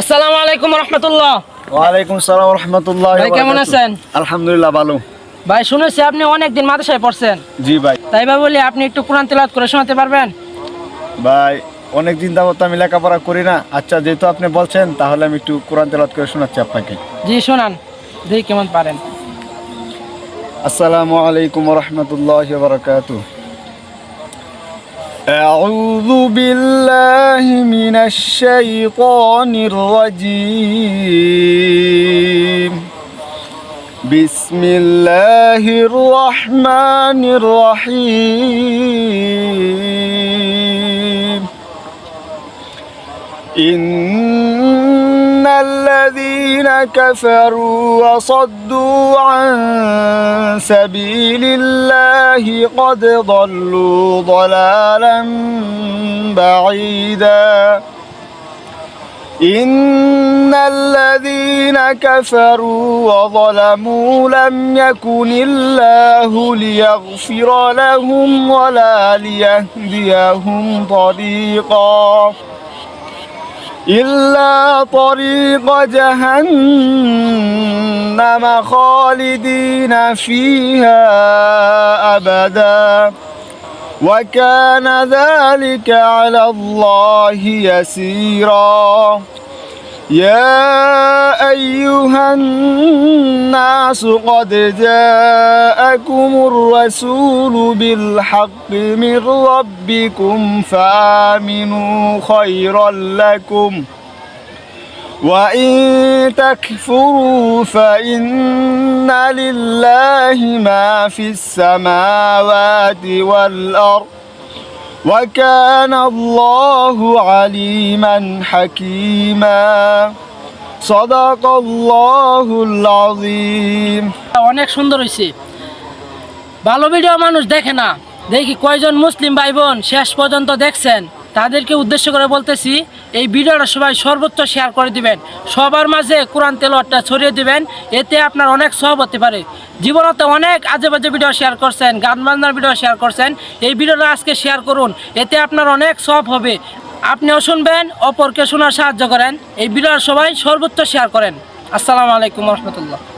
আসসালামু আলাইকুম রহমতুল্লাহ। ওয়ালাইকুম আসসালাম রাহমাতুল্লাহি ওয়া ভাই কেমন বারাকাতুহু। আছেন? আলহামদুলিল্লাহ ভালো। ভাই শুনেছি আপনি অনেকদিন মাদ্রাসায় পড়ছেন, জি ভাই। তাই ভাই বলি আপনি একটু কোরআন তেলাওয়াত করে শোনাতে পারবেন? ভাই অনেক দিন যাবত আমি লেখাপড়া করি না। আচ্ছা যেহেতু আপনি বলছেন তাহলে আমি একটু কোরআন তেলাওয়াত করে শোনাচ্ছি আপনাকে। জি শোনান, দেখি কেমন পারেন। আসসালামু আলাইকুম ওয়া রাহমাতুল্লাহি ওয়া বারাকাতুহু। أعوذ بالله من الشيطان الرجيم. بسم الله الرحمن الرحيم. إن الذين كفروا وصدوا عن سبيل الله قد ضلوا ضلالا بعيدا. إن الذين كفروا وظلموا لم يكن الله ليغفر لهم ولا ليهديهم طريقا إلا طريق جهنم خالدين فيها أبدا وكان ذلك على الله يسيرا. يا أيها الناس قد جاءكم الرسول بالحق من ربكم فآمنوا خيرا لكم وإن تكفروا فإن لله ما في السماوات والأرض وكان الله عليما حكيما. صدق الله العظيم. অনেক সুন্দর হয়েছে। ভালো ভিডিও মানুষ দেখে না, দেখি কয়জন মুসলিম ভাই বোন শেষ পর্যন্ত দেখছেন তাদেরকে উদ্দেশ্য করে বলতেছি, এই ভিডিওটা সবাই সর্বোচ্চ শেয়ার করে দিবেন, সবার মাঝে কোরআন তেলাওয়াতটা ছড়িয়ে দিবেন, এতে আপনার অনেক সওয়াব হতে পারে। জীবনতে অনেক আজে বাজে ভিডিও শেয়ার করছেন, গান বাজনার ভিডিও শেয়ার করছেন, এই ভিডিওটা আজকে শেয়ার করুন, এতে আপনার অনেক সওয়াব হবে। আপনিও শুনবেন, অপরকে শোনার সাহায্য করেন। এই ভিডিওটা সবাই সর্বোচ্চ শেয়ার করেন। আসসালামু আলাইকুম রহমতুল্লাহ।